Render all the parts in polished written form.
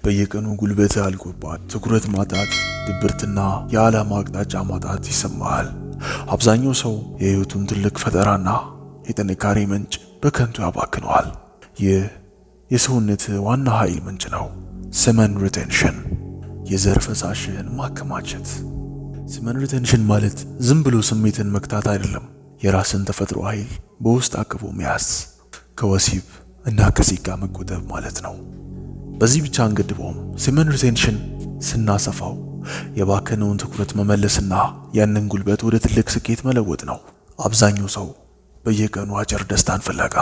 በየቀኑ ጉልበት አልቆባል፣ ትኩረት ማጣት፣ ድብርትና የዓላማ አቅጣጫ ማጣት ይሰማሃል። አብዛኛው ሰው የህይወቱን ትልቅ ፈጠራና የጥንካሬ ምንጭ በከንቱ ያባክነዋል። ይህ የሰውነት ዋና ኃይል ምንጭ ነው። ሰመን ሪቴንሽን፣ የዘር ፈሳሽን ማከማቸት። ሰመን ሪቴንሽን ማለት ዝም ብሎ ስሜትን መክታት አይደለም። የራስን ተፈጥሮ ኃይል በውስጥ አቅቦ መያዝ፣ ከወሲብ እና ከሲጋ መቆጠብ ማለት ነው። በዚህ ብቻ አንገድበውም። ሰመን ሪቴንሽን ስናሰፋው የባከነውን ትኩረት መመለስና ያንን ጉልበት ወደ ትልቅ ስኬት መለወጥ ነው። አብዛኛው ሰው በየቀኑ አጭር ደስታን ፍለጋ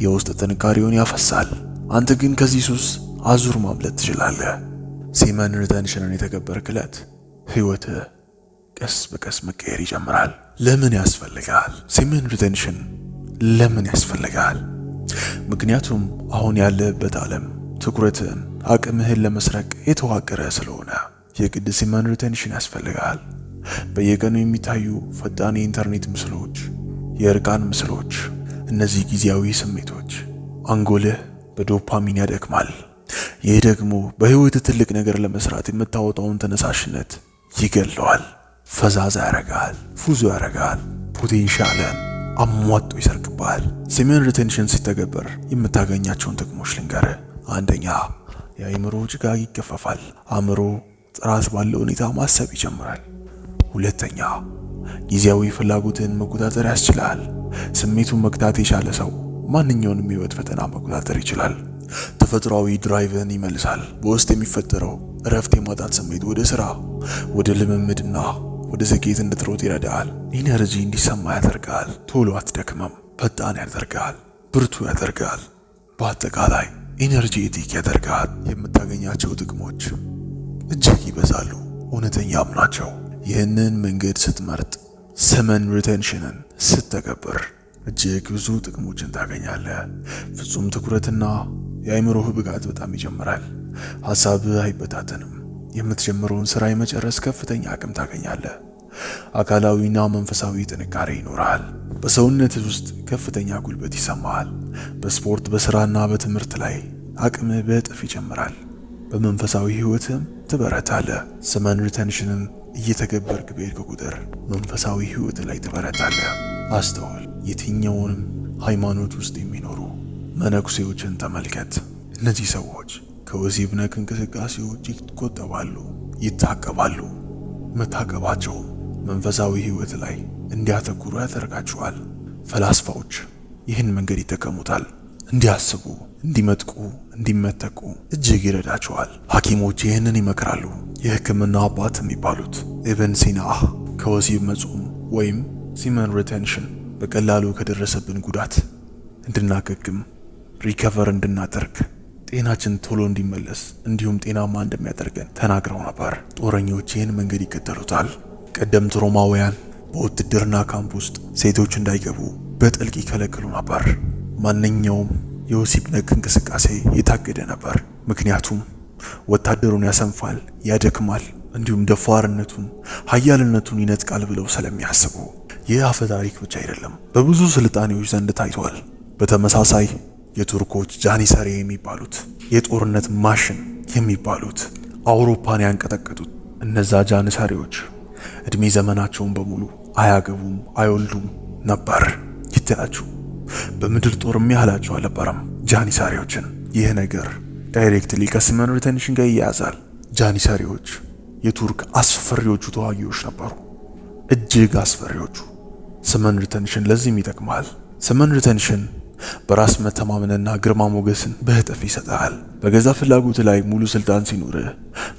የውስጥ ጥንካሬውን ያፈሳል። አንተ ግን ከዚህ ሱስ አዙር ማምለጥ ትችላለህ። ሰመን ሪቴንሽንን የተገበርክለት ህይወትህ ቀስ በቀስ መቀየር ይጀምራል። ለምን ያስፈልጋል? ሰመን ሪቴንሽን ለምን ያስፈልጋል? ምክንያቱም አሁን ያለበት ዓለም ትኩረትን፣ አቅምህን ለመስረቅ የተዋቀረ ስለሆነ የግድ ሰመን ሪቴንሽን ያስፈልጋል። በየቀኑ የሚታዩ ፈጣን የኢንተርኔት ምስሎች፣ የእርቃን ምስሎች፣ እነዚህ ጊዜያዊ ስሜቶች አንጎልህ በዶፓሚን ያደክማል። ይህ ደግሞ በህይወት ትልቅ ነገር ለመስራት የምታወጣውን ተነሳሽነት ይገለዋል። ፈዛዛ ያረጋል፣ ፉዞ ያረጋል፣ ፖቴንሻልን አሟጦ ይሰርቅባል። ሰመን ሪቴንሽን ሲተገበር የምታገኛቸውን ጥቅሞች ልንገርህ። አንደኛ፣ የአእምሮ ጭጋግ ይገፈፋል። አእምሮ ጥራት ባለው ሁኔታ ማሰብ ይጀምራል። ሁለተኛ፣ ጊዜያዊ ፍላጎትን መቆጣጠር ያስችላል። ስሜቱን መግታት የቻለ ሰው ማንኛውንም የህይወት ፈተና መቆጣጠር ይችላል። ተፈጥሯዊ ድራይቭን ይመልሳል። በውስጥ የሚፈጠረው እረፍት የማጣት ስሜት ወደ ስራ፣ ወደ ልምምድና ወደ ስኬት እንድትሮጥ ይረዳል። ኢነርጂ እንዲሰማ ያደርጋል። ቶሎ አትደክመም። ፈጣን ያደርጋል። ብርቱ ያደርጋል። በአጠቃላይ ኢነርጂቲክ ያደርጋል። የምታገኛቸው ጥቅሞች እጅግ ይበዛሉ፣ እውነተኛም ናቸው። ይህንን መንገድ ስትመርጥ፣ ሰመን ሪቴንሽንን ስትተገብር እጅግ ብዙ ጥቅሞችን ታገኛለህ። ፍጹም ትኩረትና የአእምሮህ ብቃት በጣም ይጨምራል። ሐሳብህ አይበታተንም። የምትጀምረውን ስራ የመጨረስ ከፍተኛ አቅም ታገኛለህ። አካላዊና መንፈሳዊ ጥንካሬ ይኖራል። በሰውነትህ ውስጥ ከፍተኛ ጉልበት ይሰማሃል። በስፖርት፣ በስራና በትምህርት ላይ አቅምህ በእጥፍ ይጨምራል። በመንፈሳዊ ህይወትም ትበረታለህ። ሰመን ሪቴንሽንን እየተገበርክ በሄድክ ቁጥር መንፈሳዊ ህይወት ላይ ትበረታለህ። አስተውል። የትኛውንም ሃይማኖት ውስጥ የሚኖሩ መነኩሴዎችን ተመልከት። እነዚህ ሰዎች ከወሲብ ነክ እንቅስቃሴዎች ይቆጠባሉ፣ ይታቀባሉ። መታቀባቸው መንፈሳዊ ህይወት ላይ እንዲያተኩሩ ያደርጋቸዋል። ፈላስፋዎች ይህን መንገድ ይጠቀሙታል። እንዲያስቡ፣ እንዲመጥቁ፣ እንዲመተቁ እጅግ ይረዳቸዋል። ሐኪሞች ይህንን ይመክራሉ። የህክምና አባት የሚባሉት ኢብን ሲና ከወሲብ መጾም ወይም ሰመን ሪቴንሽን በቀላሉ ከደረሰብን ጉዳት እንድናገግም፣ ሪከቨር እንድናደርግ፣ ጤናችን ቶሎ እንዲመለስ እንዲሁም ጤናማ እንደሚያደርገን ተናግረው ነበር። ጦረኞች ይህን መንገድ ይከተሉታል። ቀደምት ሮማውያን በውትድርና ካምፕ ውስጥ ሴቶች እንዳይገቡ በጥልቅ ይከለክሉ ነበር። ማንኛውም የወሲብ ነክ እንቅስቃሴ የታገደ ነበር። ምክንያቱም ወታደሩን ያሰንፋል፣ ያደክማል፣ እንዲሁም ደፋርነቱን፣ ኃያልነቱን ይነጥቃል ብለው ስለሚያስቡ። ይህ አፈ ታሪክ ብቻ አይደለም፣ በብዙ ስልጣኔዎች ዘንድ ታይቷል። በተመሳሳይ የቱርኮች ጃኒሰሪ የሚባሉት የጦርነት ማሽን የሚባሉት አውሮፓን ያንቀጠቀጡት እነዛ ጃኒሰሪዎች እድሜ ዘመናቸውን በሙሉ አያገቡም፣ አይወልዱም ነበር። ይታያችሁ፣ በምድር ጦር የሚያህላቸው አልነበረም ጃኒሰሪዎችን። ይህ ነገር ዳይሬክትሊ ከሰመን ሪቴንሽን ጋር ይያዛል። ጃኒሰሪዎች የቱርክ አስፈሪዎቹ ተዋጊዎች ነበሩ፣ እጅግ አስፈሪዎቹ። ሰመን ሪቴንሽን ለዚህም ይጠቅማል። ሰመን ሪቴንሽን በራስ መተማመንና ግርማ ሞገስን በእጥፍ ይሰጣል። በገዛ ፍላጎት ላይ ሙሉ ስልጣን ሲኖርህ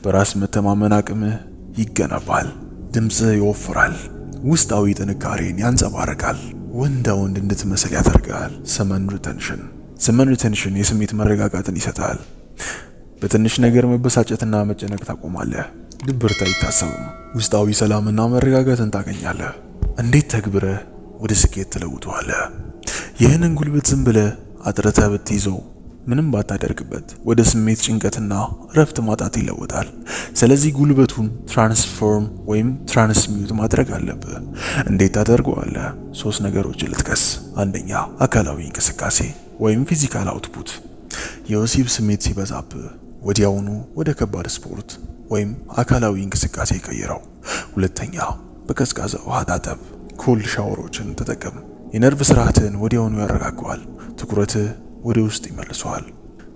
በራስ መተማመን አቅምህ ይገነባል። ድምፅህ ይወፍራል። ውስጣዊ ጥንካሬን ያንጸባርቃል። ወንዳ ወንድ እንድትመስል ያደርጋል። ሰመን ሪቴንሽን የስሜት መረጋጋትን ይሰጣል። በትንሽ ነገር መበሳጨትና መጨነቅ ታቆማለህ። ድብርት አይታሰብም። ውስጣዊ ሰላምና መረጋጋትን ታገኛለህ። እንዴት ተግብረህ ወደ ስኬት ትለውጠዋለህ? ይህንን ጉልበት ዝም ብለህ አጥርተህ ብትይዘው፣ ምንም ባታደርግበት ወደ ስሜት ጭንቀትና ረፍት ማጣት ይለወጣል። ስለዚህ ጉልበቱን ትራንስፎርም ወይም ትራንስሚዩት ማድረግ አለብህ። እንዴት ታደርገዋለህ? 3 ነገሮችን ልጥቀስ። አንደኛ፣ አካላዊ እንቅስቃሴ ወይም ፊዚካል አውትፑት። የወሲብ ስሜት ሲበዛብህ ወዲያውኑ ወደ ከባድ ስፖርት ወይም አካላዊ እንቅስቃሴ ቀይረው። ሁለተኛ፣ በቀዝቃዛ ውሃ ታጠብ። ኮልድ ሻወሮችን ተጠቀም። የነርቭ ስርዓትን ወዲያውኑ ያረጋገዋል፣ ትኩረትህ ወደ ውስጥ ይመልሰዋል።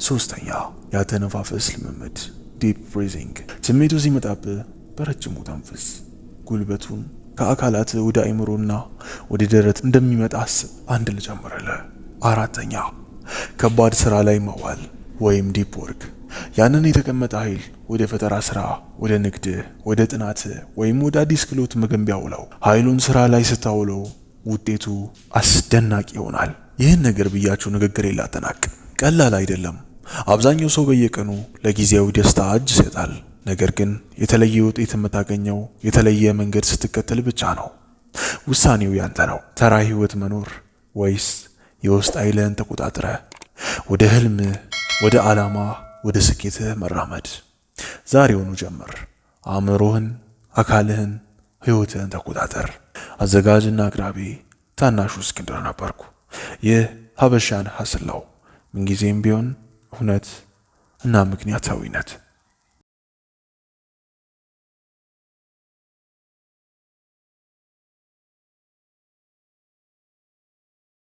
ሶስተኛ፣ ያተነፋፈስ ልምምድ ዲፕ ብሪዚንግ። ስሜቱ ሲመጣብህ በረጅሙ ተንፍስ። ጉልበቱን ከአካላት ወደ አይምሮና ወደ ደረት እንደሚመጣ አስብ። አንድ ልጨምርልህ። አራተኛ፣ ከባድ ስራ ላይ ማዋል ወይም ዲፕ ወርክ። ያንን የተቀመጠ ኃይል ወደ ፈጠራ ስራ፣ ወደ ንግድ፣ ወደ ጥናት ወይም ወደ አዲስ ክህሎት መገንቢያ ውለው። ኃይሉን ስራ ላይ ስታውለው ውጤቱ አስደናቂ ይሆናል። ይህን ነገር ብያችሁ ንግግር ላጠናቅ። ቀላል አይደለም። አብዛኛው ሰው በየቀኑ ለጊዜያዊ ደስታ እጅ ይሰጣል። ነገር ግን የተለየ ውጤት የምታገኘው የተለየ መንገድ ስትከተል ብቻ ነው። ውሳኔው ያንተ ነው። ተራ ህይወት መኖር ወይስ የውስጥ ኃይልህን ተቆጣጥረ ወደ ህልምህ፣ ወደ ዓላማ፣ ወደ ስኬትህ መራመድ? ዛሬውኑ ጀምር። አእምሮህን፣ አካልህን፣ ህይወትህን ተቆጣጠር። አዘጋጅና አቅራቢ ታናሹ እስክንድር ነበርኩ። ይህ ሀበሻን ሀስላው፣ ምንጊዜም ቢሆን እውነት እና ምክንያታዊነት